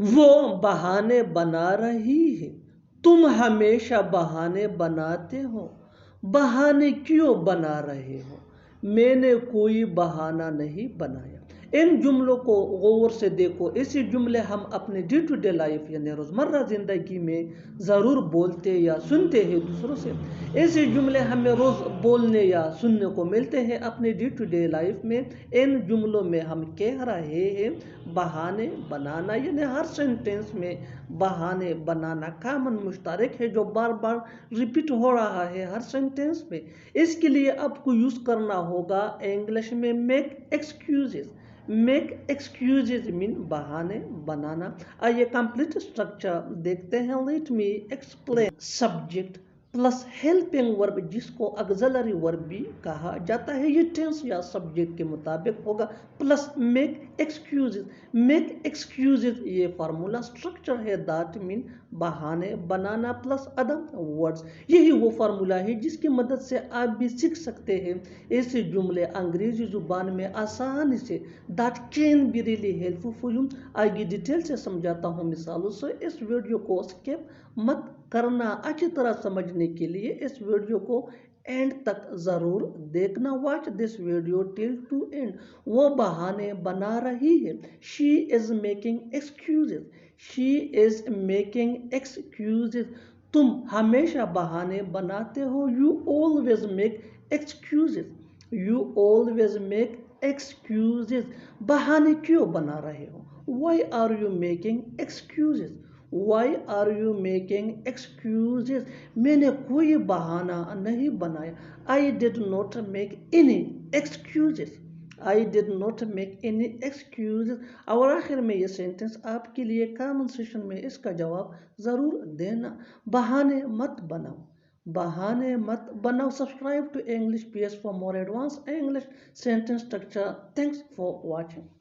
वो बहाने बना रही है, तुम हमेशा बहाने बनाते हो। बहाने क्यों बना रहे हो? मैंने कोई बहाना नहीं बनाया। इन जुमलों को गौर से देखो। ऐसे जुमले हम अपने डे टू डे लाइफ यानी रोज़मर्रा ज़िंदगी में ज़रूर बोलते या सुनते हैं दूसरों से। ऐसे जुमले हमें रोज़ बोलने या सुनने को मिलते हैं अपने डे टू डे लाइफ में। इन जुमलों में हम कह रहे हैं बहाने बनाना, यानी हर सेंटेंस में बहाने बनाना कॉमन मुश्तरक है जो बार बार रिपीट हो रहा है हर सेंटेंस में। इसके लिए आपको यूज़ करना होगा इंग्लिश में make excuses. Make excuses mean बहाने बनाना। आइए कंप्लीट स्ट्रक्चर देखते हैं। Let me explain. Subject plus helping verb, जिसको ऑक्सिलरी वर्ब भी कहा जाता है, ये टेंस या सब्जेक्ट के मुताबिक होगा, plus make excuses. Make excuses ये फार्मूला स्ट्रक्चर है, दैट मीन बहाने बनाना प्लस अदर वर्ड्स। यही वो फार्मूला है जिसकी मदद से आप भी सीख सकते हैं ऐसे जुमले अंग्रेजी जुबान में आसानी से, that can be really helpful for you. आगे डिटेल से समझाता हूँ मिसालों से। इस वीडियो को स्किप मत करना। अच्छी तरह समझने के लिए इस वीडियो को एंड तक जरूर देखना। Watch this video till to end. वो बहाने बना रही है। She is making excuses. She is making excuses. तुम हमेशा बहाने बनाते हो। You always make excuses. You always make excuses. बहाने क्यों बना रहे हो? Why are you making excuses? Why are you making excuses? मैंने कोई बहाना नहीं बनाया। I did not make any excuses. I did not make any excuses. और आखिर में ये सेंटेंस आपके लिए कमेंट सेशन में इसका जवाब ज़रूर देना। बहाने मत बनाओ। बहाने मत बनाओ। Subscribe to English PS for more advanced English sentence structure. Thanks for watching.